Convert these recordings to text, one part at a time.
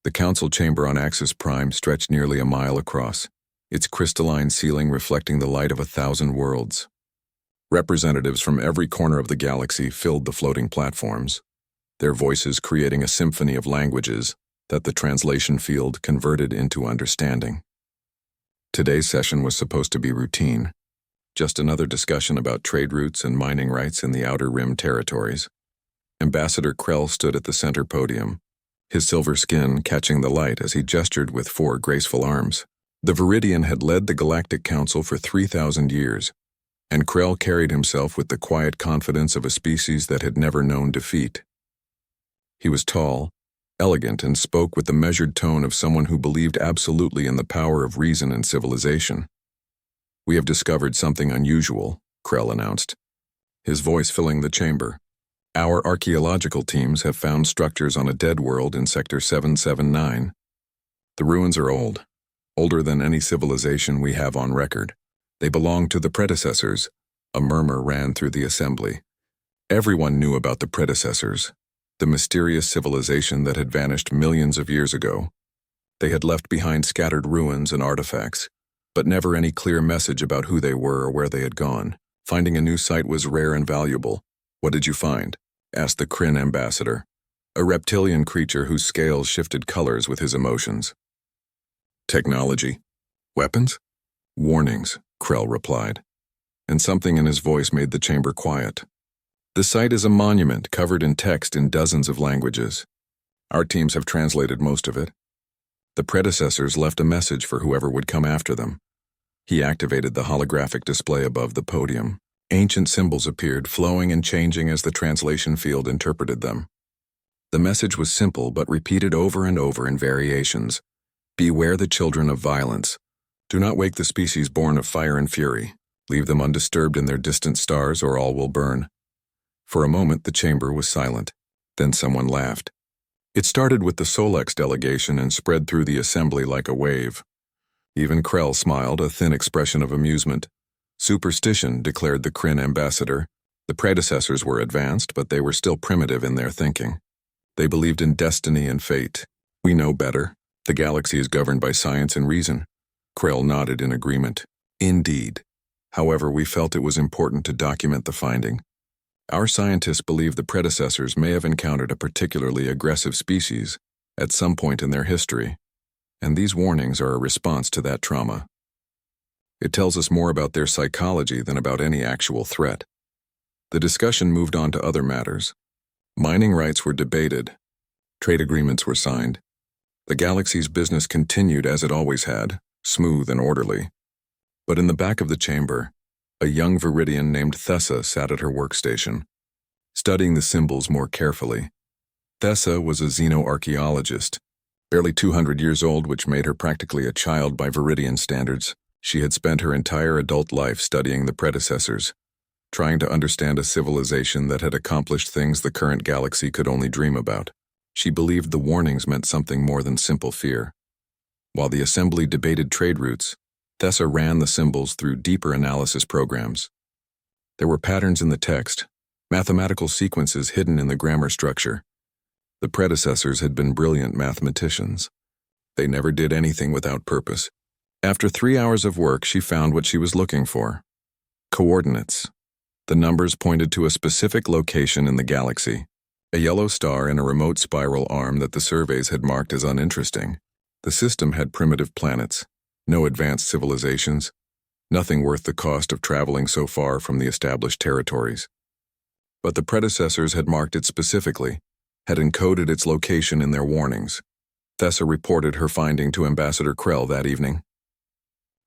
The council chamber on Axis Prime stretched nearly a mile across, its crystalline ceiling reflecting the light of 1,000 worlds. Representatives from every corner of the galaxy filled the floating platforms, their voices creating a symphony of languages that the translation field converted into understanding. Today's session was supposed to be routine, just another discussion about trade routes and mining rights in the Outer Rim territories. Ambassador Krell stood at the center podium, his silver skin catching the light as he gestured with 4 graceful arms. The Viridian had led the Galactic Council for 3,000 years, and Krell carried himself with the quiet confidence of a species that had never known defeat. He was tall, elegant, and spoke with the measured tone of someone who believed absolutely in the power of reason and civilization. "We have discovered something unusual," Krell announced, his voice filling the chamber. "Our archaeological teams have found structures on a dead world in Sector 779. The ruins are old, older than any civilization we have on record. They belong to the predecessors." A murmur ran through the assembly. Everyone knew about the predecessors, the mysterious civilization that had vanished millions of years ago. They had left behind scattered ruins and artifacts, but never any clear message about who they were or where they had gone. Finding a new site was rare and valuable. "What did you find?" asked the Kryn ambassador, a reptilian creature whose scales shifted colors with his emotions. "Technology. Weapons? Warnings," Krell replied, and something in his voice made the chamber quiet. "The site is a monument covered in text in dozens of languages. Our teams have translated most of it. The predecessors left a message for whoever would come after them." He activated the holographic display above the podium. Ancient symbols appeared, flowing and changing as the translation field interpreted them. The message was simple but repeated over and over in variations. "Beware the children of violence. Do not wake the species born of fire and fury. Leave them undisturbed in their distant stars or all will burn." For a moment the chamber was silent. Then someone laughed. It started with the Solex delegation and spread through the assembly like a wave. Even Krell smiled, a thin expression of amusement. "Superstition," declared the Kryn ambassador. "The predecessors were advanced, but they were still primitive in their thinking. They believed in destiny and fate. We know better. The galaxy is governed by science and reason." Krell nodded in agreement. "Indeed. However, we felt it was important to document the finding. Our scientists believe the predecessors may have encountered a particularly aggressive species at some point in their history, and these warnings are a response to that trauma. It tells us more about their psychology than about any actual threat." The discussion moved on to other matters. Mining rights were debated. Trade agreements were signed. The galaxy's business continued as it always had, smooth and orderly. But in the back of the chamber, a young Viridian named Thessa sat at her workstation, studying the symbols more carefully. Thessa was a xenoarchaeologist, barely 200 years old, which made her practically a child by Viridian standards. She had spent her entire adult life studying the predecessors, trying to understand a civilization that had accomplished things the current galaxy could only dream about. She believed the warnings meant something more than simple fear. While the assembly debated trade routes, Thessa ran the symbols through deeper analysis programs. There were patterns in the text, mathematical sequences hidden in the grammar structure. The predecessors had been brilliant mathematicians. They never did anything without purpose. After 3 hours of work, she found what she was looking for: coordinates. The numbers pointed to a specific location in the galaxy, a yellow star in a remote spiral arm that the surveys had marked as uninteresting. The system had primitive planets, no advanced civilizations, nothing worth the cost of traveling so far from the established territories. But the predecessors had marked it specifically, had encoded its location in their warnings. Thessa reported her finding to Ambassador Krell that evening.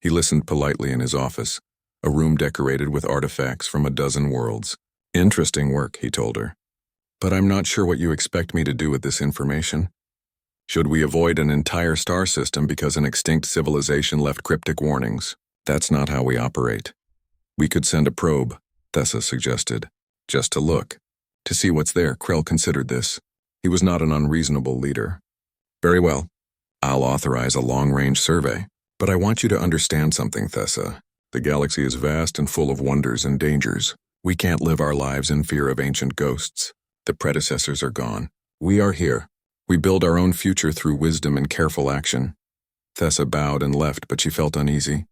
He listened politely in his office, a room decorated with artifacts from a dozen worlds. "Interesting work," he told her. "But I'm not sure what you expect me to do with this information. Should we avoid an entire star system because an extinct civilization left cryptic warnings? That's not how we operate. We could send a probe," Thessa suggested, "just to look, to see what's there." Krell considered this. He was not an unreasonable leader. "Very well. I'll authorize a long-range survey. But I want you to understand something, Thessa. The galaxy is vast and full of wonders and dangers. We can't live our lives in fear of ancient ghosts. The predecessors are gone. We are here. We build our own future through wisdom and careful action. Thessa bowed and left, but she felt uneasy.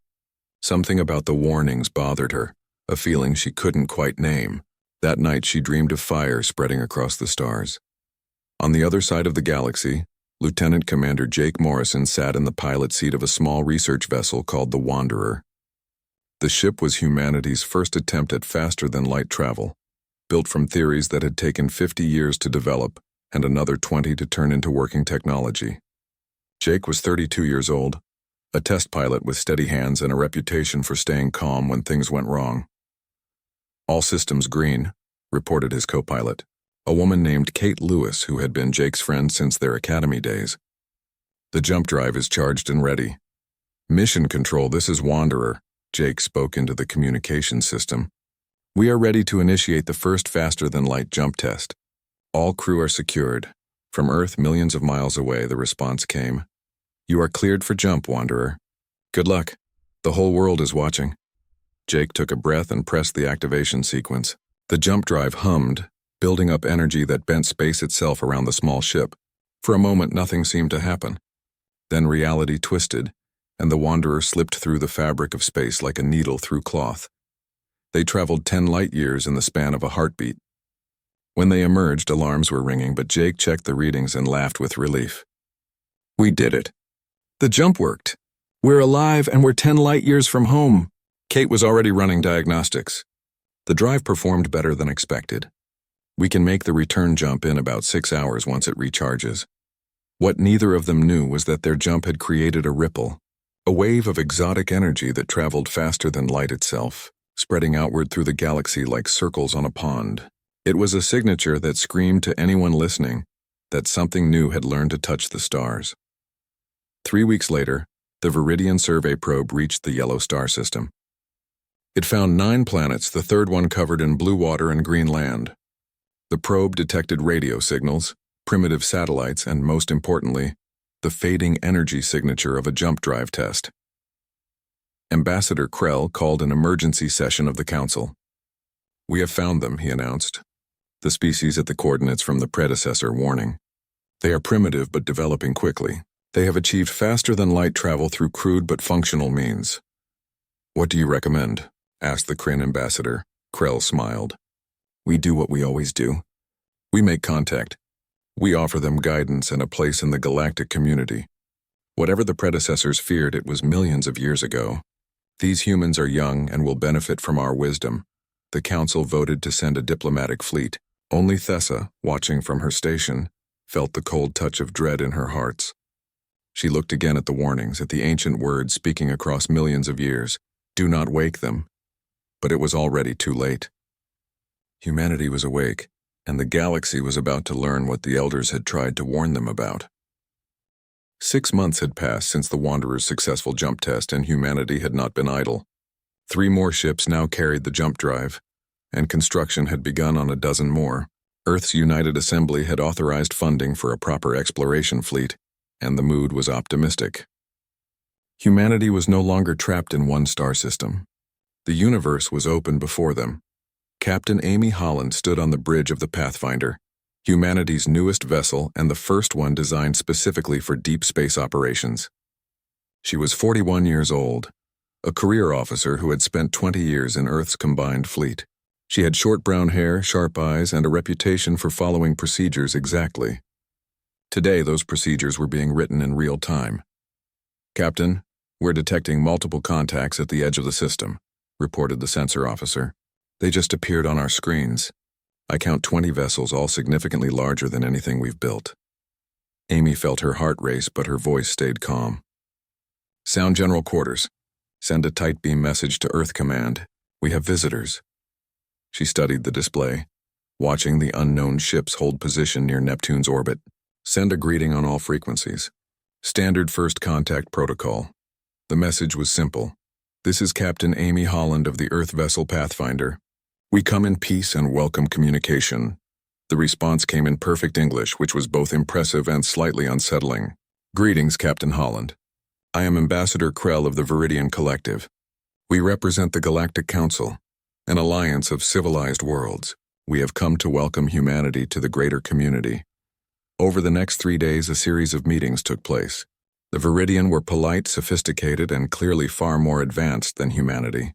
Something about the warnings bothered her, a feeling she couldn't quite name. That night she dreamed of fire spreading across the stars. On the other side of the galaxy, Lieutenant Commander Jake Morrison sat in the pilot seat of a small research vessel called the Wanderer. The ship was humanity's first attempt at faster-than-light travel, built from theories that had taken 50 years to develop and another 20 to turn into working technology. Jake was 32 years old, a test pilot with steady hands and a reputation for staying calm when things went wrong. "All systems green," reported his co-pilot, a woman named Kate Lewis who had been Jake's friend since their academy days. "The jump drive is charged and ready." "Mission Control, this is Wanderer," Jake spoke into the communication system. "We are ready to initiate the first faster-than-light jump test. All crew are secured." From Earth, millions of miles away, the response came. "You are cleared for jump, Wanderer. Good luck. The whole world is watching." Jake took a breath and pressed the activation sequence. The jump drive hummed, building up energy that bent space itself around the small ship. For a moment, nothing seemed to happen. Then reality twisted, and the Wanderer slipped through the fabric of space like a needle through cloth. They traveled 10 light-years in the span of a heartbeat. When they emerged, alarms were ringing, but Jake checked the readings and laughed with relief. "We did it. The jump worked. We're alive and we're 10 light-years from home." Kate was already running diagnostics. The drive performed better than expected. "We can make the return jump in about 6 hours once it recharges." What neither of them knew was that their jump had created a ripple, a wave of exotic energy that traveled faster than light itself, spreading outward through the galaxy like circles on a pond. It was a signature that screamed to anyone listening that something new had learned to touch the stars. 3 weeks later, the Viridian Survey probe reached the yellow star system. It found 9 planets, the third one covered in blue water and green land. The probe detected radio signals, primitive satellites, and most importantly, the fading energy signature of a jump drive test. Ambassador Krell called an emergency session of the Council. "We have found them," he announced. "The species at the coordinates from the predecessor warning. They are primitive but developing quickly. They have achieved faster-than-light travel through crude but functional means." "What do you recommend?" asked the Kryn ambassador. Krell smiled. "We do what we always do. We make contact. We offer them guidance and a place in the galactic community. Whatever the predecessors feared, it was millions of years ago. These humans are young and will benefit from our wisdom." The Council voted to send a diplomatic fleet. Only Thessa, watching from her station, felt the cold touch of dread in her hearts. She looked again at the warnings, at the ancient words speaking across millions of years. "Do not wake them." But it was already too late. Humanity was awake, and the galaxy was about to learn what the elders had tried to warn them about. 6 months had passed since the Wanderer's successful jump test, and humanity had not been idle. 3 more ships now carried the jump drive, and construction had begun on a dozen more. Earth's United Assembly had authorized funding for a proper exploration fleet, and the mood was optimistic. Humanity was no longer trapped in one star system. The universe was open before them. Captain Amy Holland stood on the bridge of the Pathfinder, humanity's newest vessel and the first one designed specifically for deep space operations. She was 41 years old, a career officer who had spent 20 years in Earth's combined fleet. She had short brown hair, sharp eyes, and a reputation for following procedures exactly. Today, those procedures were being written in real time. "Captain, we're detecting multiple contacts at the edge of the system," reported the sensor officer. "They just appeared on our screens. I count 20 vessels, all significantly larger than anything we've built." Amy felt her heart race, but her voice stayed calm. "Sound General Quarters. Send a tight beam message to Earth Command. We have visitors." She studied the display, watching the unknown ships hold position near Neptune's orbit. "Send a greeting on all frequencies. Standard first contact protocol." The message was simple. "This is Captain Amy Holland of the Earth vessel Pathfinder. We come in peace and welcome communication." The response came in perfect English, which was both impressive and slightly unsettling. "Greetings, Captain Holland. I am Ambassador Krell of the Viridian Collective. We represent the Galactic Council, an alliance of civilized worlds. We have come to welcome humanity to the greater community." Over the next 3 days, a series of meetings took place. The Viridian were polite, sophisticated, and clearly far more advanced than humanity.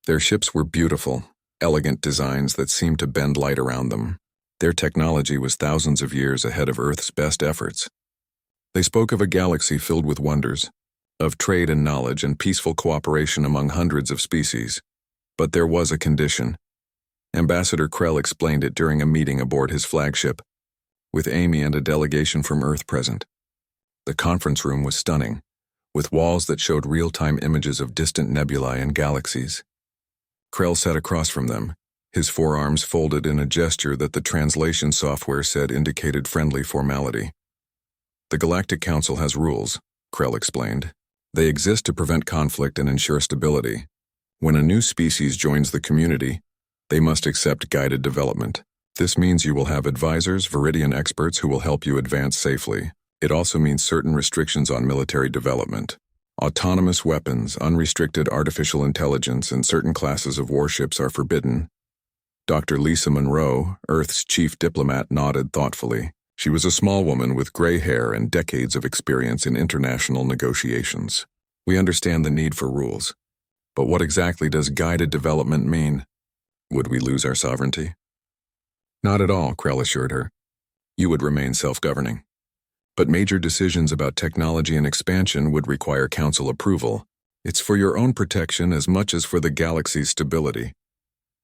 Their ships were beautiful, elegant designs that seemed to bend light around them. Their technology was thousands of years ahead of Earth's best efforts. They spoke of a galaxy filled with wonders, of trade and knowledge and peaceful cooperation among hundreds of species. But there was a condition. Ambassador Krell explained it during a meeting aboard his flagship, with Amy and a delegation from Earth present. The conference room was stunning, with walls that showed real-time images of distant nebulae and galaxies. Krell sat across from them, his forearms folded in a gesture that the translation software said indicated friendly formality. The Galactic Council has rules, Krell explained. They exist to prevent conflict and ensure stability. When a new species joins the community, they must accept guided development. This means you will have advisors, Viridian experts who will help you advance safely. It also means certain restrictions on military development. Autonomous weapons, unrestricted artificial intelligence, and certain classes of warships are forbidden. Dr. Lisa Monroe, Earth's chief diplomat, nodded thoughtfully. She was a small woman with gray hair and decades of experience in international negotiations. We understand the need for rules. But what exactly does guided development mean? Would we lose our sovereignty? Not at all, Krell assured her. You would remain self-governing. But major decisions about technology and expansion would require council approval. It's for your own protection as much as for the galaxy's stability.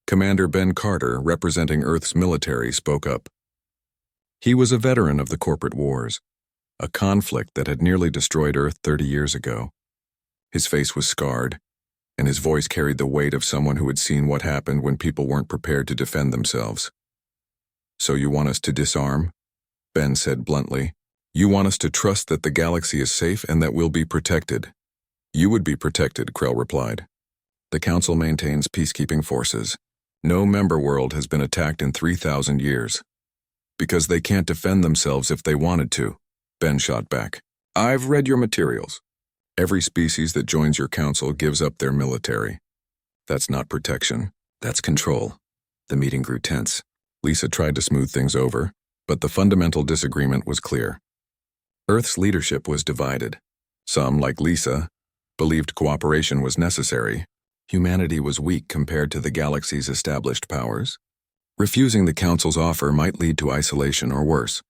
Commander Ben Carter, representing Earth's military, spoke up. He was a veteran of the corporate wars, a conflict that had nearly destroyed Earth 30 years ago. His face was scarred, and his voice carried the weight of someone who had seen what happened when people weren't prepared to defend themselves. So you want us to disarm? Ben said bluntly. You want us to trust that the galaxy is safe and that we'll be protected. You would be protected, Krell replied. The Council maintains peacekeeping forces. No member world has been attacked in 3,000 years. Because they can't defend themselves if they wanted to, Ben shot back. I've read your materials. Every species that joins your council gives up their military. That's not protection. That's control. The meeting grew tense. Lisa tried to smooth things over, but the fundamental disagreement was clear. Earth's leadership was divided. Some, like Lisa, believed cooperation was necessary. Humanity was weak compared to the galaxy's established powers. Refusing the Council's offer might lead to isolation or worse.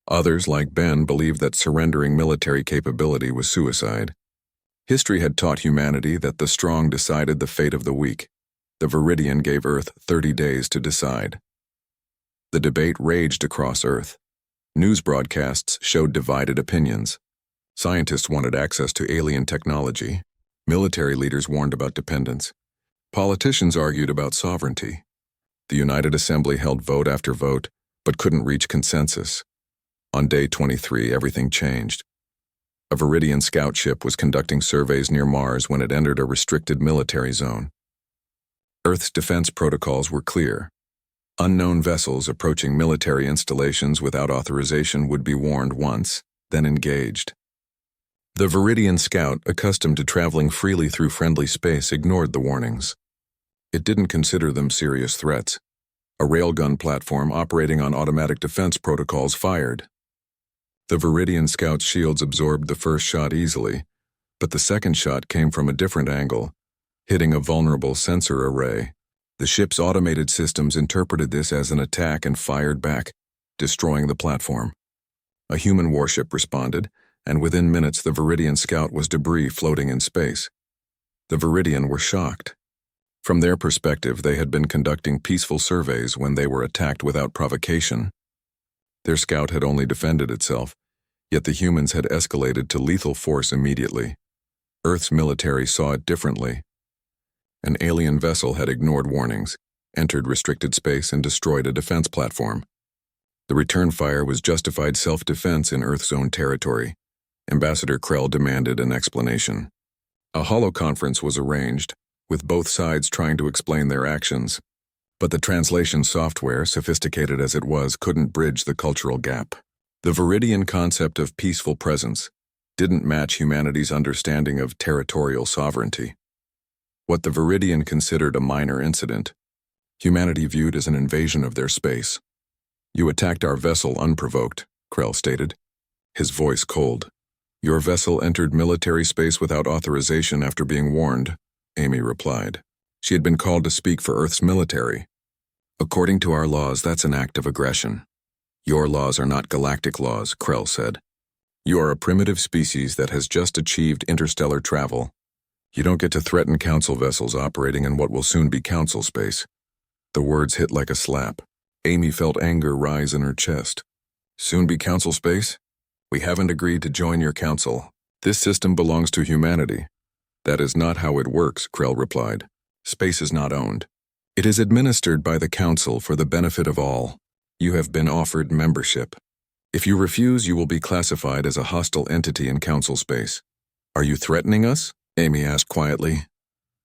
Others, like Ben, believed that surrendering military capability was suicide. History had taught humanity that the strong decided the fate of the weak. The Viridian gave Earth 30 days to decide. The debate raged across Earth. News broadcasts showed divided opinions. Scientists wanted access to alien technology. Military leaders warned about dependence. Politicians argued about sovereignty. The United Assembly held vote after vote, but couldn't reach consensus. On day 23, everything changed. A Viridian scout ship was conducting surveys near Mars when it entered a restricted military zone. Earth's defense protocols were clear. Unknown vessels approaching military installations without authorization would be warned once, then engaged. The Viridian scout, accustomed to traveling freely through friendly space, ignored the warnings. It didn't consider them serious threats. A railgun platform operating on automatic defense protocols fired. The Viridian scout's shields absorbed the first shot easily, but the second shot came from a different angle, hitting a vulnerable sensor array. The ship's automated systems interpreted this as an attack and fired back, destroying the platform. A human warship responded, and within minutes the Viridian scout was debris floating in space. The Viridian were shocked. From their perspective, they had been conducting peaceful surveys when they were attacked without provocation. Their scout had only defended itself, yet the humans had escalated to lethal force immediately. Earth's military saw it differently. An alien vessel had ignored warnings, entered restricted space, and destroyed a defense platform. The return fire was justified self-defense in Earth's own territory. Ambassador Krell demanded an explanation. A holoconference was arranged, with both sides trying to explain their actions. But the translation software, sophisticated as it was, couldn't bridge the cultural gap. The Viridian concept of peaceful presence didn't match humanity's understanding of territorial sovereignty. What the Viridian considered a minor incident, humanity viewed as an invasion of their space. You attacked our vessel unprovoked, Krell stated, his voice cold. Your vessel entered military space without authorization after being warned, Amy replied. She had been called to speak for Earth's military. According to our laws, that's an act of aggression. Your laws are not galactic laws, Krell said. You are a primitive species that has just achieved interstellar travel. You don't get to threaten council vessels operating in what will soon be council space. The words hit like a slap. Amy felt anger rise in her chest. Soon be council space? We haven't agreed to join your council. This system belongs to humanity. That is not how it works, Krell replied. Space is not owned. It is administered by the council for the benefit of all. You have been offered membership. If you refuse, you will be classified as a hostile entity in council space. Are you threatening us? Amy asked quietly.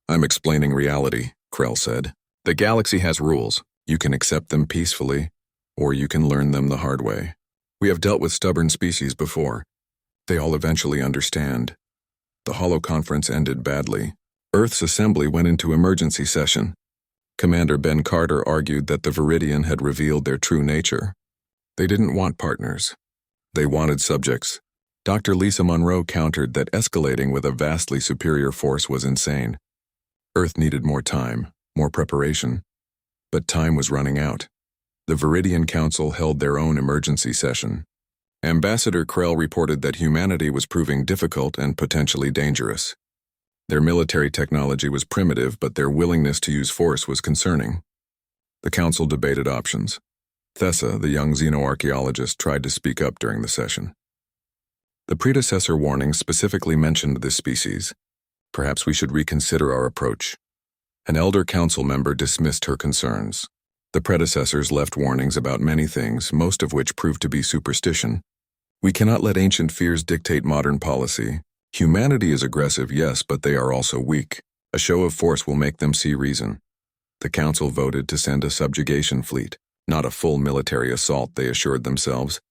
I'm explaining reality, Krell said. The galaxy has rules. You can accept them peacefully, or you can learn them the hard way. We have dealt with stubborn species before. They all eventually understand. The Holo Conference ended badly. Earth's assembly went into emergency session. Commander Ben Carter argued that the Viridian had revealed their true nature. They didn't want partners. They wanted subjects. Dr. Lisa Monroe countered that escalating with a vastly superior force was insane. Earth needed more time, more preparation. But time was running out. The Viridian Council held their own emergency session. Ambassador Krell reported that humanity was proving difficult and potentially dangerous. Their military technology was primitive, but their willingness to use force was concerning. The council debated options. Thessa, the young xenoarchaeologist, tried to speak up during the session. The predecessor warnings specifically mentioned this species. Perhaps we should reconsider our approach. An elder council member dismissed her concerns. The predecessors left warnings about many things, most of which proved to be superstition. We cannot let ancient fears dictate modern policy. Humanity is aggressive, yes, but they are also weak. A show of force will make them see reason. The council voted to send a subjugation fleet, not a full military assault, they assured themselves.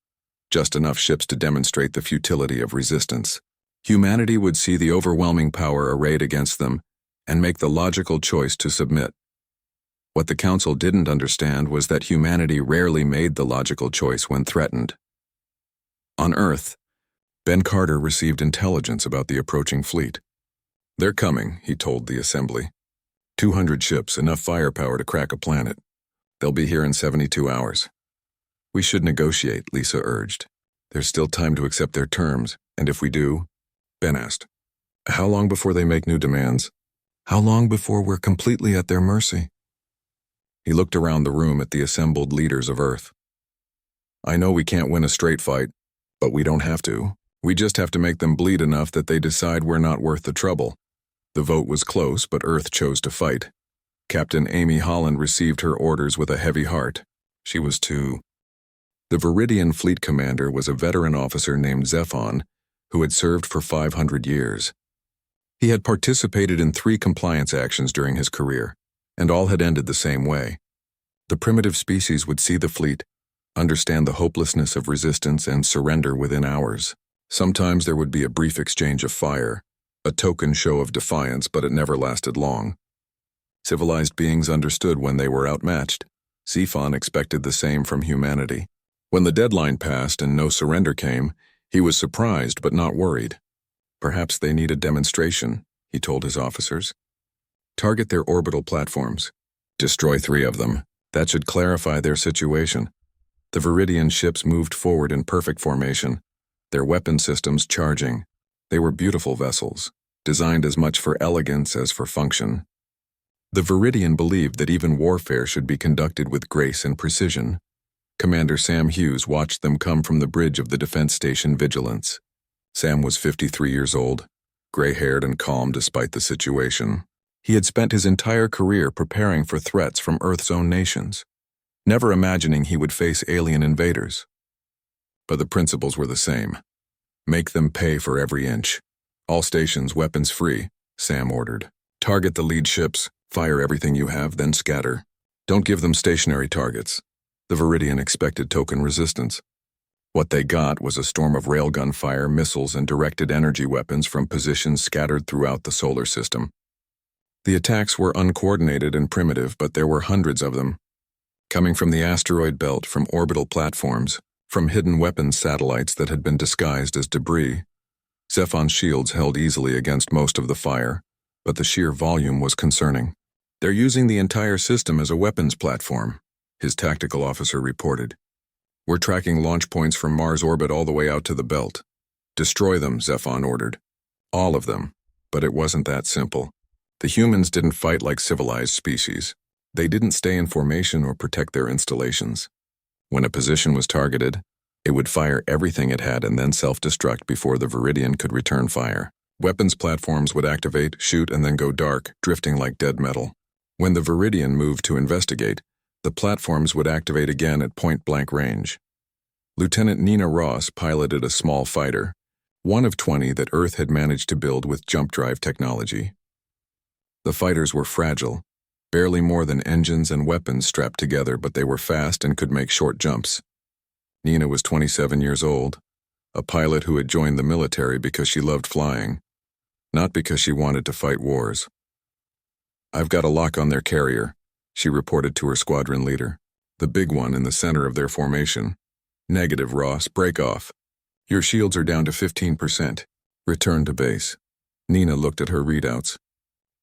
Just enough ships to demonstrate the futility of resistance. Humanity would see the overwhelming power arrayed against them and make the logical choice to submit. What the council didn't understand was that humanity rarely made the logical choice when threatened. On Earth, Ben Carter received intelligence about the approaching fleet. They're coming, he told the assembly. 200 ships, enough firepower to crack a planet. They'll be here in 72 hours. We should negotiate, Lisa urged. There's still time to accept their terms, and if we do, Ben asked, how long before they make new demands? How long before we're completely at their mercy? He looked around the room at the assembled leaders of Earth. I know we can't win a straight fight, but we don't have to. We just have to make them bleed enough that they decide we're not worth the trouble. The vote was close, but Earth chose to fight. Captain Amy Holland received her orders with a heavy heart. She was too. The Viridian fleet commander was a veteran officer named Zephon, who had served for 500 years. He had participated in 3 compliance actions during his career, and all had ended the same way. The primitive species would see the fleet, understand the hopelessness of resistance, and surrender within hours. Sometimes there would be a brief exchange of fire, a token show of defiance, but it never lasted long. Civilized beings understood when they were outmatched. Zephon expected the same from humanity. When the deadline passed and no surrender came, he was surprised but not worried. Perhaps they need a demonstration, he told his officers. Target their orbital platforms. Destroy 3 of them. That should clarify their situation. The Viridian ships moved forward in perfect formation, their weapon systems charging. They were beautiful vessels, designed as much for elegance as for function. The Viridian believed that even warfare should be conducted with grace and precision. Commander Sam Hughes watched them come from the bridge of the defense station Vigilance. Sam was 53 years old, gray-haired and calm despite the situation. He had spent his entire career preparing for threats from Earth's own nations, never imagining he would face alien invaders. But the principles were the same. Make them pay for every inch. All stations weapons free, Sam ordered. Target the lead ships, fire everything you have, then scatter. Don't give them stationary targets. The Viridian expected token resistance. What they got was a storm of railgun fire, missiles, and directed energy weapons from positions scattered throughout the solar system. The attacks were uncoordinated and primitive, but there were hundreds of them. Coming from the asteroid belt, from orbital platforms, From hidden weapons satellites that had been disguised as debris, Zephon's shields held easily against most of the fire, but the sheer volume was concerning. "They're using the entire system as a weapons platform," his tactical officer reported. "We're tracking launch points from Mars orbit all the way out to the belt. Destroy them," Zephon ordered. All of them. But it wasn't that simple. The humans didn't fight like civilized species. They didn't stay in formation or protect their installations. When a position was targeted, it would fire everything it had and then self-destruct before the Viridian could return fire. Weapons platforms would activate, shoot, and then go dark, drifting like dead metal. When the Viridian moved to investigate, the platforms would activate again at point-blank range. Lieutenant Nina Ross piloted a small fighter, one of 20 that Earth had managed to build with jump drive technology. The fighters were fragile, barely more than engines and weapons strapped together, but they were fast and could make short jumps. Nina was 27 years old, a pilot who had joined the military because she loved flying, not because she wanted to fight wars. "I've got a lock on their carrier," she reported to her squadron leader, the big one in the center of their formation. "Negative, Ross, break off. Your shields are down to 15%. Return to base." Nina looked at her readouts.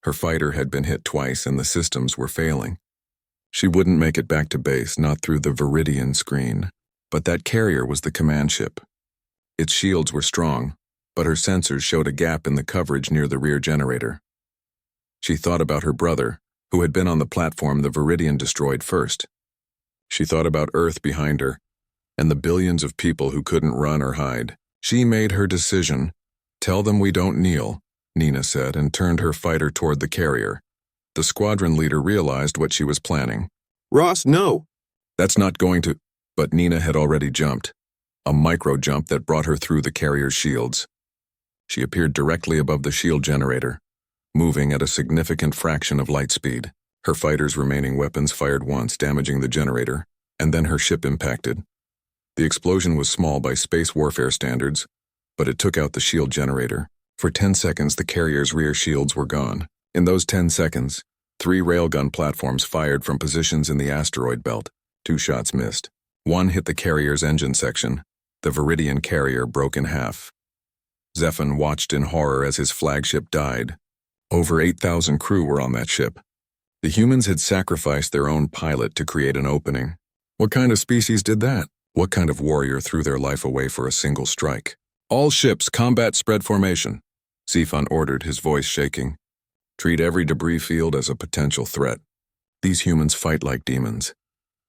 Her fighter had been hit twice and the systems were failing. She wouldn't make it back to base, not through the Viridian screen. But that carrier was the command ship. Its shields were strong, but her sensors showed a gap in the coverage near the rear generator. She thought about her brother, who had been on the platform the Viridian destroyed first. She thought about Earth behind her, and the billions of people who couldn't run or hide. She made her decision. "Tell them we don't kneel," Nina said, and turned her fighter toward the carrier. The squadron leader realized what she was planning. "Ross, no!" "That's not going to—" But Nina had already jumped, a micro-jump that brought her through the carrier's shields. She appeared directly above the shield generator, moving at a significant fraction of light speed. Her fighter's remaining weapons fired once, damaging the generator, and then her ship impacted. The explosion was small by space warfare standards, but it took out the shield generator. For 10 seconds, the carrier's rear shields were gone. In those 10 seconds, 3 railgun platforms fired from positions in the asteroid belt. 2 shots missed. One hit the carrier's engine section. The Viridian carrier broke in half. Zephon watched in horror as his flagship died. Over 8,000 crew were on that ship. The humans had sacrificed their own pilot to create an opening. What kind of species did that? What kind of warrior threw their life away for a single strike? "All ships, combat spread formation," Zephon ordered, his voice shaking. "Treat every debris field as a potential threat. These humans fight like demons."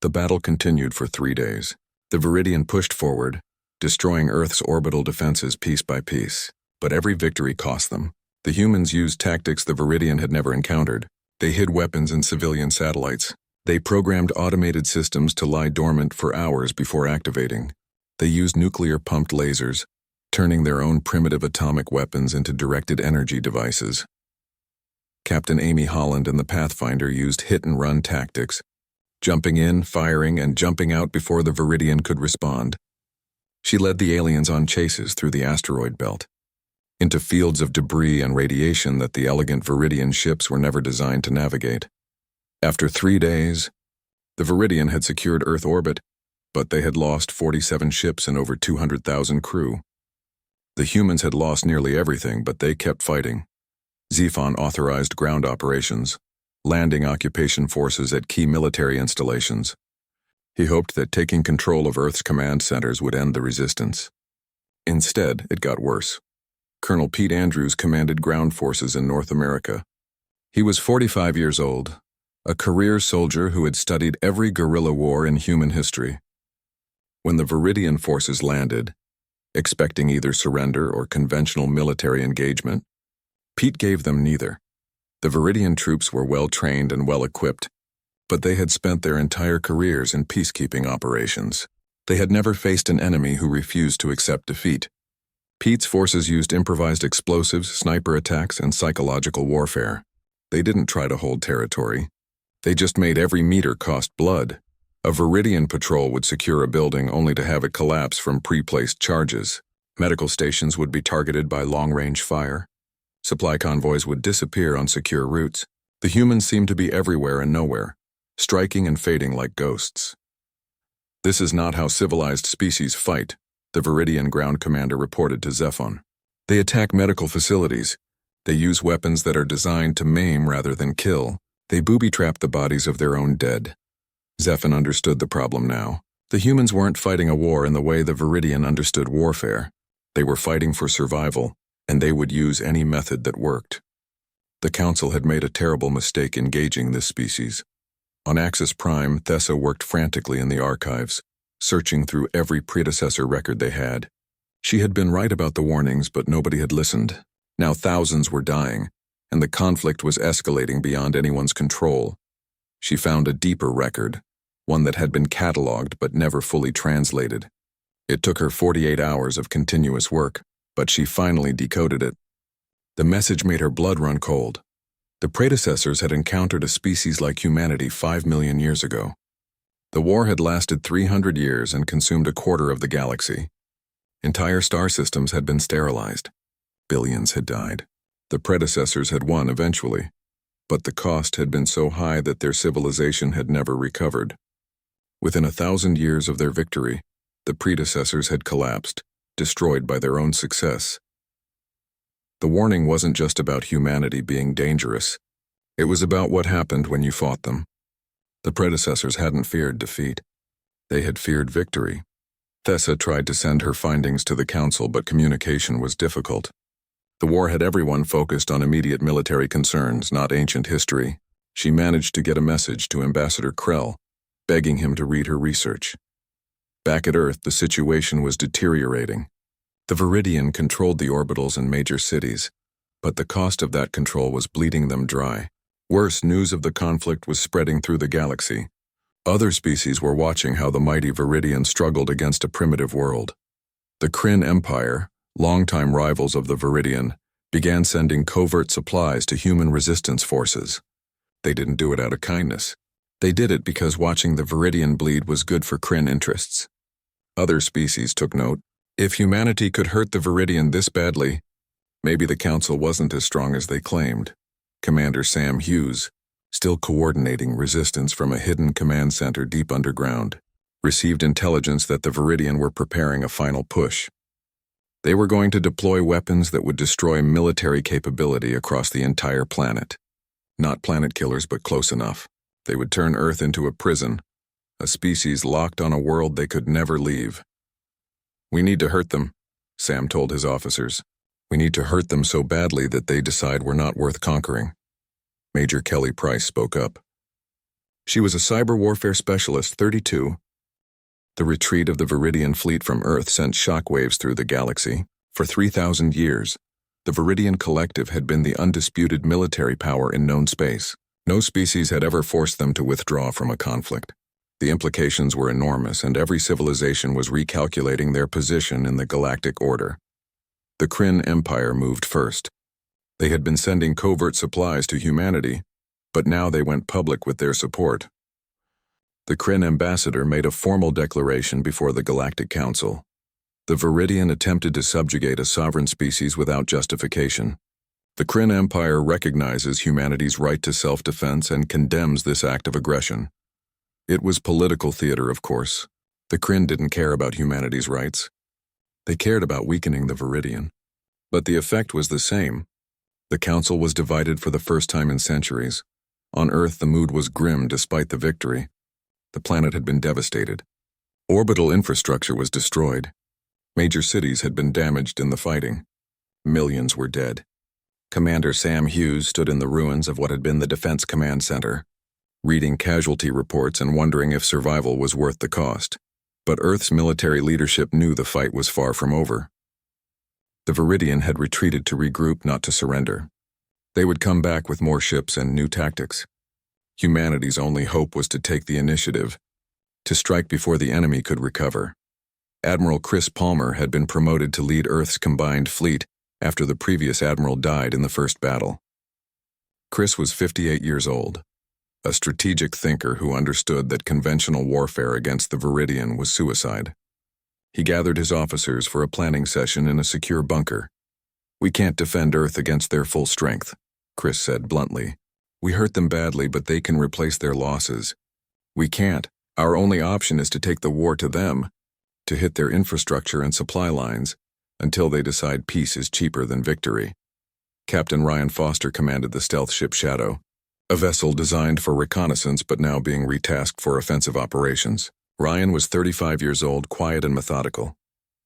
The battle continued for 3 days. The Viridian pushed forward, destroying Earth's orbital defenses piece by piece. But every victory cost them. The humans used tactics the Viridian had never encountered. They hid weapons in civilian satellites. They programmed automated systems to lie dormant for hours before activating. They used nuclear-pumped lasers, turning their own primitive atomic weapons into directed energy devices. Captain Amy Holland and the Pathfinder used hit-and-run tactics, jumping in, firing, and jumping out before the Viridian could respond. She led the aliens on chases through the asteroid belt, into fields of debris and radiation that the elegant Viridian ships were never designed to navigate. After 3 days, the Viridian had secured Earth orbit, but they had lost 47 ships and over 200,000 crew. The humans had lost nearly everything, but they kept fighting. Zephon authorized ground operations, landing occupation forces at key military installations. He hoped that taking control of Earth's command centers would end the resistance. Instead, it got worse. Colonel Pete Andrews commanded ground forces in North America. He was 45 years old, a career soldier who had studied every guerrilla war in human history. When the Viridian forces landed, expecting either surrender or conventional military engagement, Pete gave them neither. The Viridian troops were well-trained and well-equipped, but they had spent their entire careers in peacekeeping operations. They had never faced an enemy who refused to accept defeat. Pete's forces used improvised explosives, sniper attacks, and psychological warfare. They didn't try to hold territory. They just made every meter cost blood. A Viridian patrol would secure a building only to have it collapse from pre-placed charges. Medical stations would be targeted by long-range fire. Supply convoys would disappear on secure routes. The humans seemed to be everywhere and nowhere, striking and fading like ghosts. "This is not how civilized species fight," the Viridian ground commander reported to Zephon. "They attack medical facilities. They use weapons that are designed to maim rather than kill. They booby-trap the bodies of their own dead." Zephon understood the problem now. The humans weren't fighting a war in the way the Viridian understood warfare. They were fighting for survival, and they would use any method that worked. The Council had made a terrible mistake engaging this species. On Axis Prime, Thessa worked frantically in the archives, searching through every predecessor record they had. She had been right about the warnings, but nobody had listened. Now thousands were dying, and the conflict was escalating beyond anyone's control. She found a deeper record, one that had been cataloged but never fully translated. It took her 48 hours of continuous work, but she finally decoded it. The message made her blood run cold. The predecessors had encountered a species like humanity 5 million years ago. The war had lasted 300 years and consumed a quarter of the galaxy. Entire star systems had been sterilized. Billions had died. The predecessors had won eventually, but the cost had been so high that their civilization had never recovered. Within 1,000 years of their victory, the predecessors had collapsed, destroyed by their own success. The warning wasn't just about humanity being dangerous. It was about what happened when you fought them. The predecessors hadn't feared defeat. They had feared victory. Thessa tried to send her findings to the Council, but communication was difficult. The war had everyone focused on immediate military concerns, not ancient history. She managed to get a message to Ambassador Krell, begging him to read her research. Back at Earth, the situation was deteriorating. The Viridian controlled the orbitals and major cities, but the cost of that control was bleeding them dry. Worse, news of the conflict was spreading through the galaxy. Other species were watching how the mighty Viridian struggled against a primitive world. The Kryn Empire, longtime rivals of the Viridian, began sending covert supplies to human resistance forces. They didn't do it out of kindness. They did it because watching the Viridian bleed was good for Kryn interests. Other species took note. If humanity could hurt the Viridian this badly, maybe the Council wasn't as strong as they claimed. Commander Sam Hughes, still coordinating resistance from a hidden command center deep underground, received intelligence that the Viridian were preparing a final push. They were going to deploy weapons that would destroy military capability across the entire planet. Not planet killers, but close enough. They would turn Earth into a prison, a species locked on a world they could never leave. "We need to hurt them," Sam told his officers. "We need to hurt them so badly that they decide we're not worth conquering." Major Kelly Price spoke up. She was a cyber warfare specialist, 32. The retreat of the Viridian fleet from Earth sent shockwaves through the galaxy. For 3,000 years, the Viridian Collective had been the undisputed military power in known space. No species had ever forced them to withdraw from a conflict. The implications were enormous, and every civilization was recalculating their position in the galactic order. The Kryn Empire moved first. They had been sending covert supplies to humanity, but now they went public with their support. The Kryn ambassador made a formal declaration before the Galactic Council. The Viridian attempted to subjugate a sovereign species without justification. The Kryn Empire recognizes humanity's right to self-defense and condemns this act of aggression. It was political theater, of course. The Kryn didn't care about humanity's rights. They cared about weakening the Viridian. But the effect was the same. The Council was divided for the first time in centuries. On Earth, the mood was grim despite the victory. The planet had been devastated. Orbital infrastructure was destroyed. Major cities had been damaged in the fighting. Millions were dead. Commander Sam Hughes stood in the ruins of what had been the Defense Command Center, reading casualty reports and wondering if survival was worth the cost. But Earth's military leadership knew the fight was far from over. The Viridian had retreated to regroup, not to surrender. They would come back with more ships and new tactics. Humanity's only hope was to take the initiative, to strike before the enemy could recover. Admiral Chris Palmer had been promoted to lead Earth's combined fleet after the previous admiral died in the first battle. Chris was 58 years old, a strategic thinker who understood that conventional warfare against the Viridian was suicide. He gathered his officers for a planning session in a secure bunker. "We can't defend Earth against their full strength," Chris said bluntly. "We hurt them badly, but they can replace their losses. We can't, Our only option is to take the war to them, to hit their infrastructure and supply lines, until they decide peace is cheaper than victory. Captain Ryan Foster commanded the stealth ship Shadow, a vessel designed for reconnaissance but now being retasked for offensive operations. Ryan was 35 years old, quiet and methodical.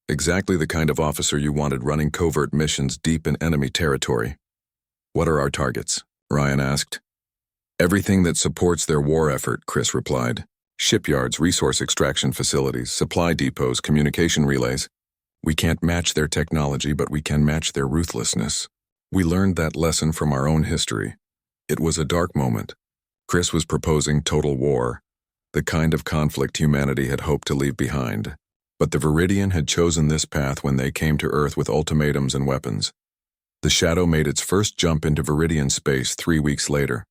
Exactly the kind of officer you wanted running covert missions deep in enemy territory. "What are our targets?" Ryan asked. "Everything that supports their war effort," Chris replied. "Shipyards, resource extraction facilities, supply depots, communication relays. We can't match their technology, but we can match their ruthlessness. We learned that lesson from our own history. It was a dark moment. Chris was proposing total war, the kind of conflict humanity had hoped to leave behind. But the Viridian had chosen this path when they came to Earth with ultimatums and weapons. The Shadow made its first jump into Viridian space 3 weeks later.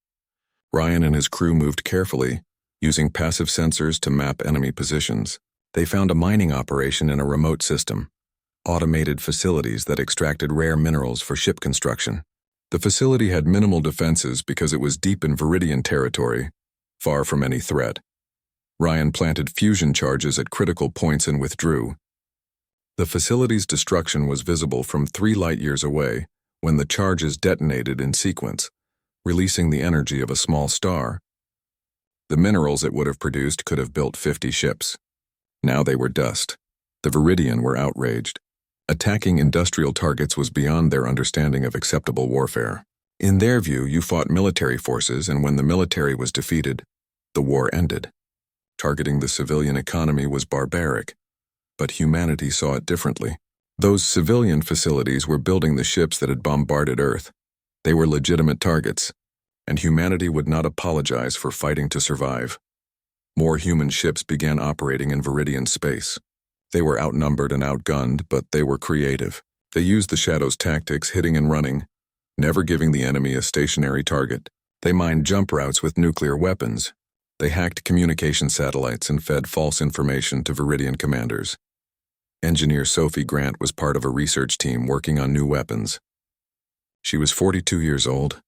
Ryan and his crew moved carefully, using passive sensors to map enemy positions. They found a mining operation in a remote system, automated facilities that extracted rare minerals for ship construction. The facility had minimal defenses because it was deep in Viridian territory, far from any threat. Ryan planted fusion charges at critical points and withdrew. The facility's destruction was visible from 3 light-years away when the charges detonated in sequence, releasing the energy of a small star. The minerals it would have produced could have built 50 ships. Now they were dust. The Viridian were outraged. Attacking industrial targets was beyond their understanding of acceptable warfare. In their view, you fought military forces, and when the military was defeated, the war ended. Targeting the civilian economy was barbaric, but humanity saw it differently. Those civilian facilities were building the ships that had bombarded Earth. They were legitimate targets, and humanity would not apologize for fighting to survive. More human ships began operating in Viridian space. They were outnumbered and outgunned, but they were creative. They used the Shadow's tactics, hitting and running, never giving the enemy a stationary target. They mined jump routes with nuclear weapons. They hacked communication satellites and fed false information to Viridian commanders. Engineer Sophie Grant was part of a research team working on new weapons. She was 42 years old,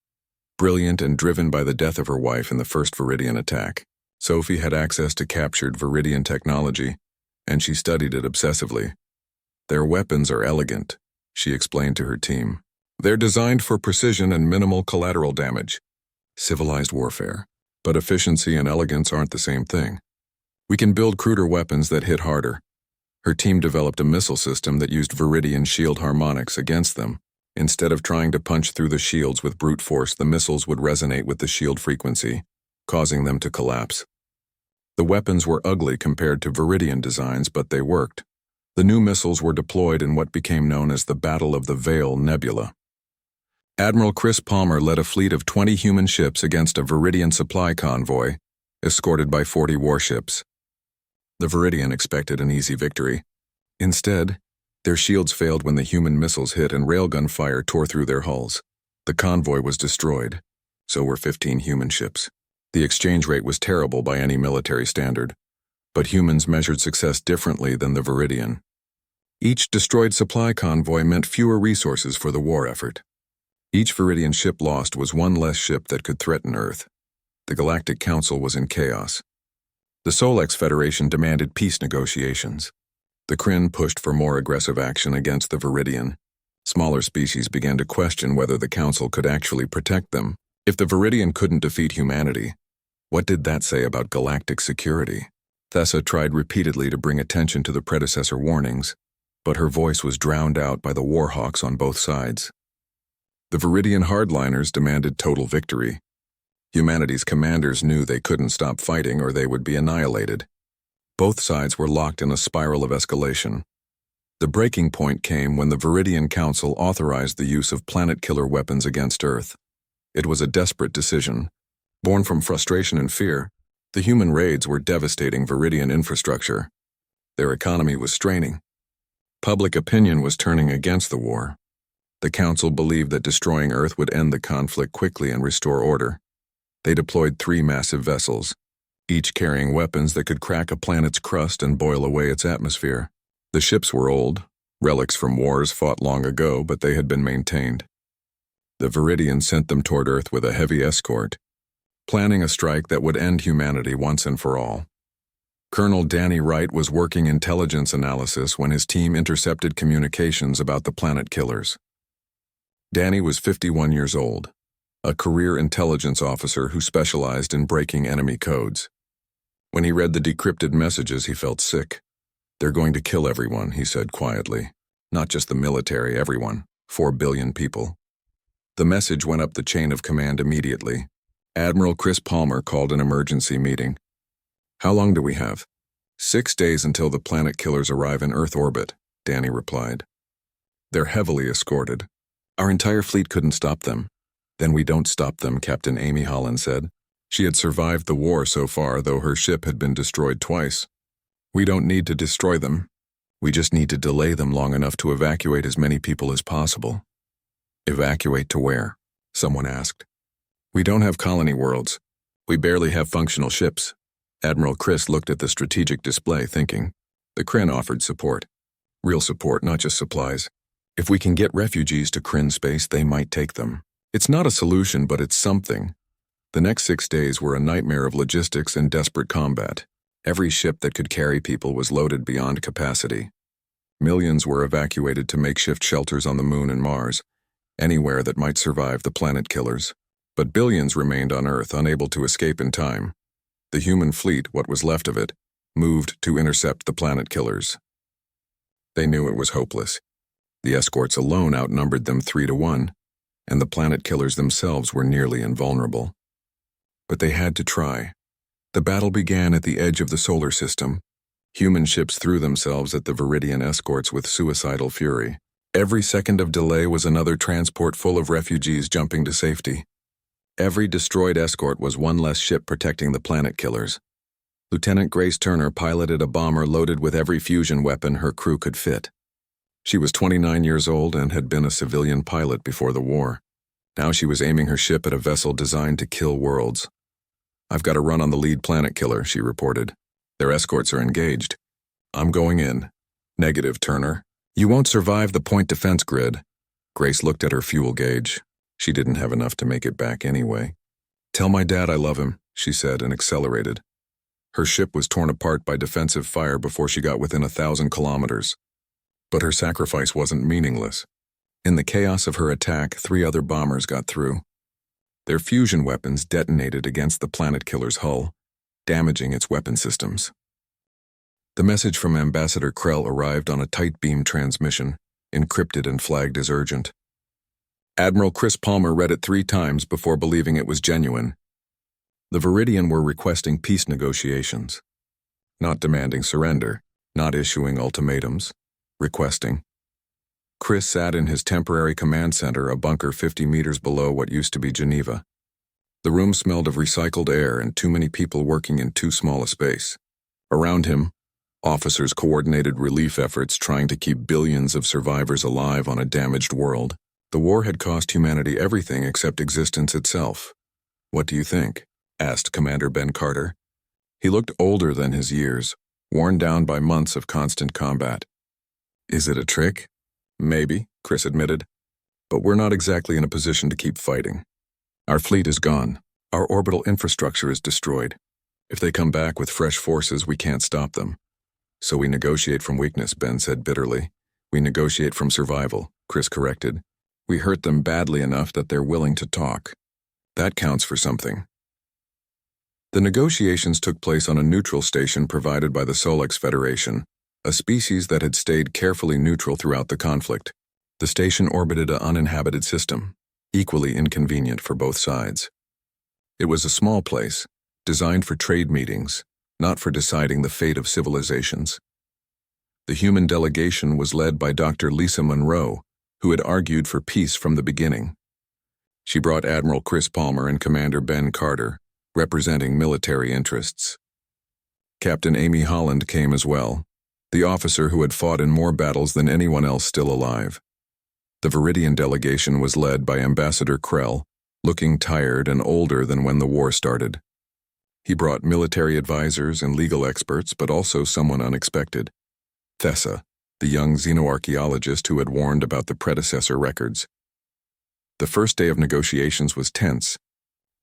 brilliant and driven by the death of her wife in the first Viridian attack. Sophie had access to captured Viridian technology, and she studied it obsessively. "Their weapons are elegant," she explained to her team. "They're designed for precision and minimal collateral damage. Civilized warfare. But efficiency and elegance aren't the same thing. We can build cruder weapons that hit harder." Her team developed a missile system that used Viridian shield harmonics against them. Instead of trying to punch through the shields with brute force, the missiles would resonate with the shield frequency, causing them to collapse. The weapons were ugly compared to Viridian designs, but they worked. The new missiles were deployed in what became known as the Battle of the Veil Nebula. Admiral Chris Palmer led a fleet of 20 human ships against a Viridian supply convoy, escorted by 40 warships. The Viridian expected an easy victory. Instead, their shields failed when the human missiles hit and railgun fire tore through their hulls. The convoy was destroyed. So were 15 human ships. The exchange rate was terrible by any military standard, but humans measured success differently than the Viridian. Each destroyed supply convoy meant fewer resources for the war effort. Each Viridian ship lost was one less ship that could threaten Earth. The Galactic Council was in chaos. The Solex Federation demanded peace negotiations. The Kryn pushed for more aggressive action against the Viridian. Smaller species began to question whether the Council could actually protect them. If the Viridian couldn't defeat humanity, what did that say about galactic security? Thessa tried repeatedly to bring attention to the predecessor warnings, but her voice was drowned out by the warhawks on both sides. The Viridian hardliners demanded total victory. Humanity's commanders knew they couldn't stop fighting or they would be annihilated. Both sides were locked in a spiral of escalation. The breaking point came when the Viridian Council authorized the use of planet-killer weapons against Earth. It was a desperate decision. Born from frustration and fear, the human raids were devastating Viridian infrastructure. Their economy was straining. Public opinion was turning against the war. The Council believed that destroying Earth would end the conflict quickly and restore order. They deployed 3 massive vessels, each carrying weapons that could crack a planet's crust and boil away its atmosphere. The ships were old, relics from wars fought long ago, but they had been maintained. The Viridian sent them toward Earth with a heavy escort, planning a strike that would end humanity once and for all. Colonel Danny Wright was working intelligence analysis when his team intercepted communications about the planet killers. Danny was 51 years old, a career intelligence officer who specialized in breaking enemy codes. When he read the decrypted messages, he felt sick. "They're going to kill everyone," he said quietly. "Not just the military, everyone. 4 billion people." The message went up the chain of command immediately. Admiral Chris Palmer called an emergency meeting. "How long do we have?" 6 days until the planet killers arrive in Earth orbit, Danny replied. "They're heavily escorted. Our entire fleet couldn't stop them." "Then we don't stop them," Captain Amy Holland said. She had survived the war so far, though her ship had been destroyed twice. "We don't need to destroy them. We just need to delay them long enough to evacuate as many people as possible." "Evacuate to where?" someone asked. "We don't have colony worlds. We barely have functional ships." Admiral Chris looked at the strategic display, thinking. The Kryn offered support. Real support, not just supplies. If we can get refugees to Kryn space, they might take them. It's not a solution, but it's something. The next 6 days were a nightmare of logistics and desperate combat. Every ship that could carry people was loaded beyond capacity. Millions were evacuated to makeshift shelters on the Moon and Mars, anywhere that might survive the planet killers. But billions remained on Earth, unable to escape in time. The human fleet, what was left of it, moved to intercept the planet killers. They knew it was hopeless. The escorts alone outnumbered them 3-1, and the planet killers themselves were nearly invulnerable. But they had to try. The battle began at the edge of the solar system. Human ships threw themselves at the Viridian escorts with suicidal fury. Every second of delay was another transport full of refugees jumping to safety. Every destroyed escort was one less ship protecting the planet killers. Lieutenant Grace Turner piloted a bomber loaded with every fusion weapon her crew could fit. She was 29 years old and had been a civilian pilot before the war. Now she was aiming her ship at a vessel designed to kill worlds. "I've got to run on the lead planet killer," she reported. "Their escorts are engaged." "I'm going in." "Negative, Turner. You won't survive the point defense grid." Grace looked at her fuel gauge. She didn't have enough to make it back anyway. "Tell my dad I love him," she said and accelerated. Her ship was torn apart by defensive fire before she got within 1,000 kilometers. But her sacrifice wasn't meaningless. In the chaos of her attack, 3 other bombers got through. Their fusion weapons detonated against the planet killer's hull, damaging its weapon systems. The message from Ambassador Krell arrived on a tight beam transmission, encrypted and flagged as urgent. Admiral Chris Palmer read it 3 times before believing it was genuine. The Viridian were requesting peace negotiations. Not demanding surrender, not issuing ultimatums, requesting. Chris sat in his temporary command center, a bunker 50 meters below what used to be Geneva. The room smelled of recycled air and too many people working in too small a space. Around him, officers coordinated relief efforts trying to keep billions of survivors alive on a damaged world. The war had cost humanity everything except existence itself. "What do you think?" asked Commander Ben Carter. He looked older than his years, worn down by months of constant combat. "Is it a trick?" "Maybe," Chris admitted. "But we're not exactly in a position to keep fighting. Our fleet is gone. Our orbital infrastructure is destroyed. If they come back with fresh forces, we can't stop them. So we negotiate from weakness," Ben said bitterly. "We negotiate from survival," Chris corrected. "We hurt them badly enough that they're willing to talk. That counts for something." The negotiations took place on a neutral station provided by the Solex Federation, a species that had stayed carefully neutral throughout the conflict. The station orbited an uninhabited system, equally inconvenient for both sides. It was a small place, designed for trade meetings, not for deciding the fate of civilizations. The human delegation was led by Dr. Lisa Monroe, who had argued for peace from the beginning. She brought Admiral Chris Palmer and Commander Ben Carter, representing military interests. Captain Amy Holland came as well, the officer who had fought in more battles than anyone else still alive. The Viridian delegation was led by Ambassador Krell, looking tired and older than when the war started. He brought military advisors and legal experts, but also someone unexpected. Thessa, the young xenoarchaeologist who had warned about the predecessor records. The first day of negotiations was tense.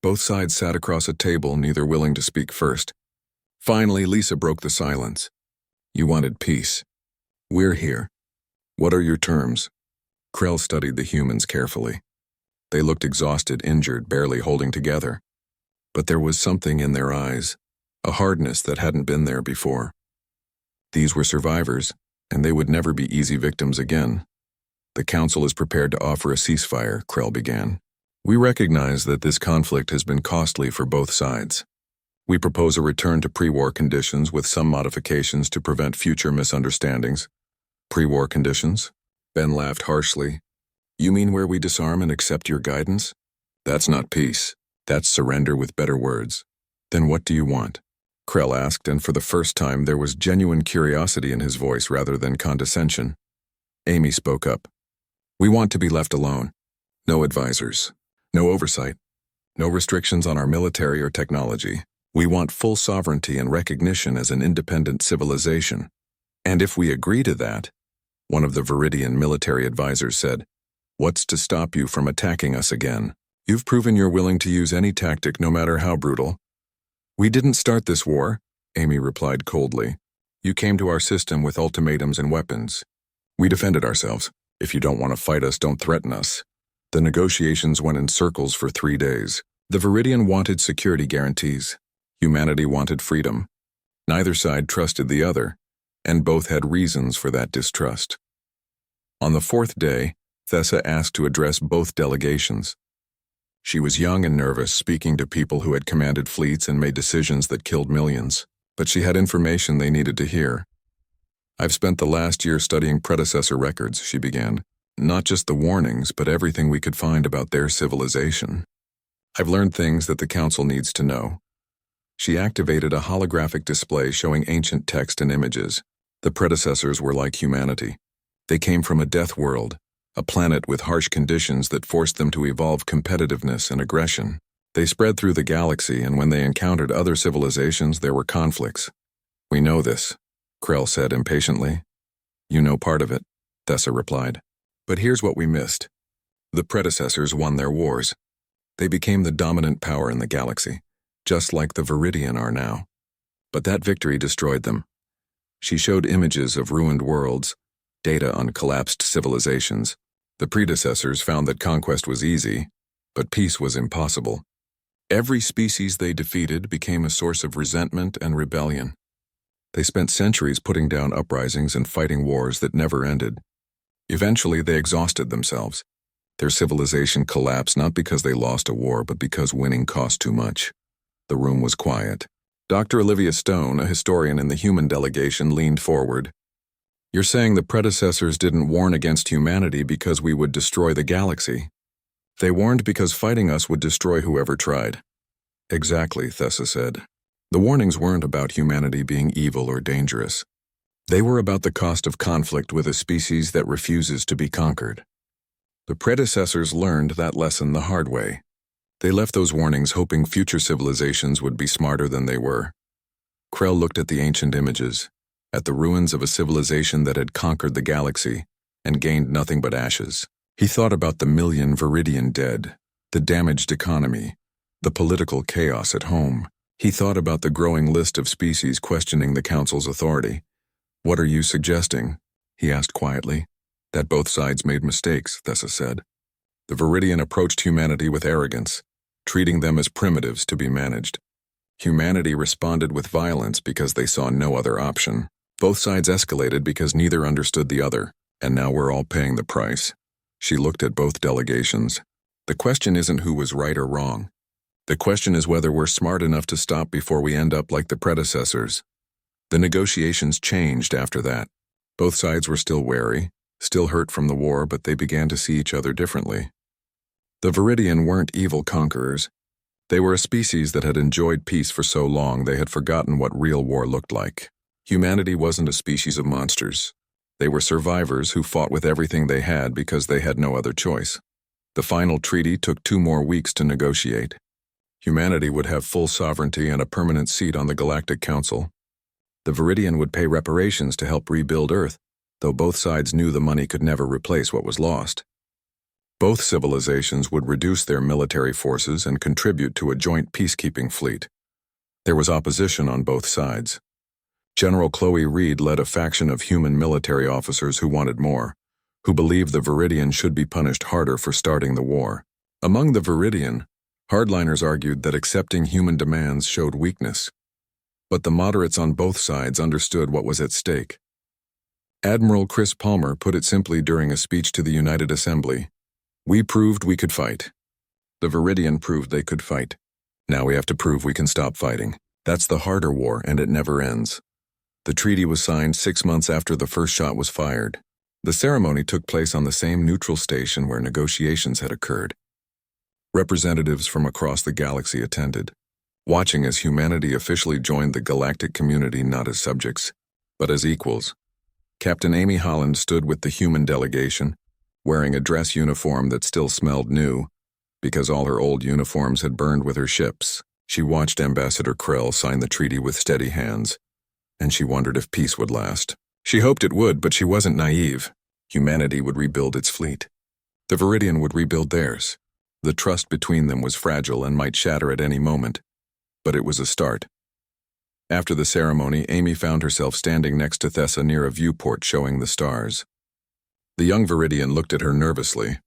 Both sides sat across a table, neither willing to speak first. Finally, Lisa broke the silence. You wanted peace. We're here. What are your terms? Krell studied the humans carefully. They looked exhausted, injured, barely holding together. But there was something in their eyes, a hardness that hadn't been there before. These were survivors, and they would never be easy victims again. The Council is prepared to offer a ceasefire, Krell began. We recognize that this conflict has been costly for both sides. We propose a return to pre-war conditions with some modifications to prevent future misunderstandings. Pre-war conditions? Ben laughed harshly. You mean where we disarm and accept your guidance? That's not peace. That's surrender with better words. Then what do you want? Krell asked, and for the first time there was genuine curiosity in his voice rather than condescension. Amy spoke up. We want to be left alone. No advisors. No oversight. No restrictions on our military or technology. We want full sovereignty and recognition as an independent civilization. And if we agree to that, one of the Viridian military advisors said, what's to stop you from attacking us again? You've proven you're willing to use any tactic no matter how brutal. We didn't start this war, Amy replied coldly. You came to our system with ultimatums and weapons. We defended ourselves. If you don't want to fight us, don't threaten us. The negotiations went in circles for 3 days. The Viridian wanted security guarantees. Humanity wanted freedom. Neither side trusted the other, and both had reasons for that distrust. On the 4th day, Thessa asked to address both delegations. She was young and nervous, speaking to people who had commanded fleets and made decisions that killed millions, but she had information they needed to hear. I've spent the last year studying predecessor records, she began. Not just the warnings, but everything we could find about their civilization. I've learned things that the Council needs to know. She activated a holographic display showing ancient text and images. The predecessors were like humanity. They came from a death world, a planet with harsh conditions that forced them to evolve competitiveness and aggression. They spread through the galaxy, and when they encountered other civilizations, there were conflicts. We know this, Krell said impatiently. You know part of it, Thessa replied. But here's what we missed. The predecessors won their wars. They became the dominant power in the galaxy, just like the Viridian are now. But that victory destroyed them. She showed images of ruined worlds, data on collapsed civilizations. The predecessors found that conquest was easy, but peace was impossible. Every species they defeated became a source of resentment and rebellion. They spent centuries putting down uprisings and fighting wars that never ended. Eventually, they exhausted themselves. Their civilization collapsed not because they lost a war, but because winning cost too much. The room was quiet. Dr. Olivia Stone, a historian in the human delegation, leaned forward. You're saying the predecessors didn't warn against humanity because we would destroy the galaxy. They warned because fighting us would destroy whoever tried. Exactly, Thessa said. The warnings weren't about humanity being evil or dangerous. They were about the cost of conflict with a species that refuses to be conquered. The predecessors learned that lesson the hard way. They left those warnings hoping future civilizations would be smarter than they were. Krell looked at the ancient images, at the ruins of a civilization that had conquered the galaxy and gained nothing but ashes. He thought about the million Viridian dead, the damaged economy, the political chaos at home. He thought about the growing list of species questioning the Council's authority. What are you suggesting? He asked quietly. That both sides made mistakes, Thessa said. The Viridian approached humanity with arrogance, treating them as primitives to be managed. Humanity responded with violence because they saw no other option. Both sides escalated because neither understood the other, and now we're all paying the price. She looked at both delegations. The question isn't who was right or wrong. The question is whether we're smart enough to stop before we end up like the predecessors. The negotiations changed after that. Both sides were still wary, still hurt from the war, but they began to see each other differently. The Viridian weren't evil conquerors. They were a species that had enjoyed peace for so long they had forgotten what real war looked like. Humanity wasn't a species of monsters. They were survivors who fought with everything they had because they had no other choice. The final treaty took 2 more weeks to negotiate. Humanity would have full sovereignty and a permanent seat on the Galactic Council. The Viridian would pay reparations to help rebuild Earth, though both sides knew the money could never replace what was lost. Both civilizations would reduce their military forces and contribute to a joint peacekeeping fleet. There was opposition on both sides. General Chloe Reed led a faction of human military officers who wanted more, who believed the Viridian should be punished harder for starting the war. Among the Viridian, hardliners argued that accepting human demands showed weakness. But the moderates on both sides understood what was at stake. Admiral Chris Palmer put it simply during a speech to the United Assembly: "We proved we could fight. The Viridian proved they could fight. Now we have to prove we can stop fighting. That's the harder war, and it never ends." The treaty was signed 6 months after the first shot was fired. The ceremony took place on the same neutral station where negotiations had occurred. Representatives from across the galaxy attended, watching as humanity officially joined the galactic community not as subjects, but as equals. Captain Amy Holland stood with the human delegation, wearing a dress uniform that still smelled new, because all her old uniforms had burned with her ships. She watched Ambassador Krell sign the treaty with steady hands, and she wondered if peace would last. She hoped it would, but she wasn't naive. Humanity would rebuild its fleet. The Viridian would rebuild theirs. The trust between them was fragile and might shatter at any moment, but it was a start. After the ceremony, Amy found herself standing next to Thessa near a viewport showing the stars. The young Viridian looked at her nervously.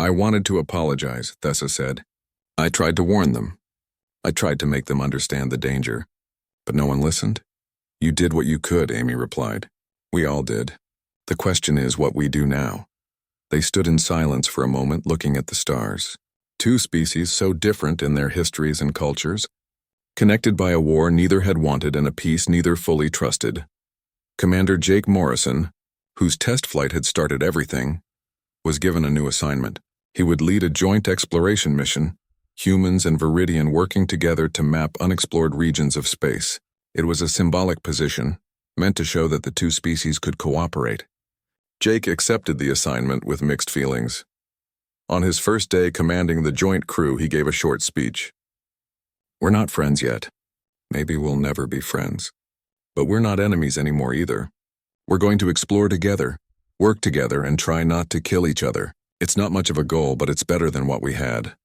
"I wanted to apologize," Thessa said. "I tried to warn them. I tried to make them understand the danger. But no one listened." "You did what you could," Amy replied. "We all did. The question is what we do now." They stood in silence for a moment, looking at the stars. Two species so different in their histories and cultures, connected by a war neither had wanted and a peace neither fully trusted. Commander Jake Morrison, whose test flight had started everything, was given a new assignment. He would lead a joint exploration mission, humans and Viridian working together to map unexplored regions of space. It was a symbolic position, meant to show that the two species could cooperate. Jake accepted the assignment with mixed feelings. On his first day commanding the joint crew, he gave a short speech. "We're not friends yet. Maybe we'll never be friends. But we're not enemies anymore either. We're going to explore together, work together, and try not to kill each other. It's not much of a goal, but it's better than what we had."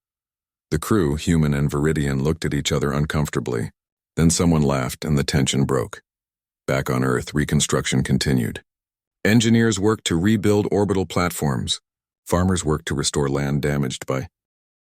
The crew, human and Viridian, looked at each other uncomfortably. Then someone laughed and the tension broke. Back on Earth, reconstruction continued. Engineers worked to rebuild orbital platforms. Farmers worked to restore land damaged by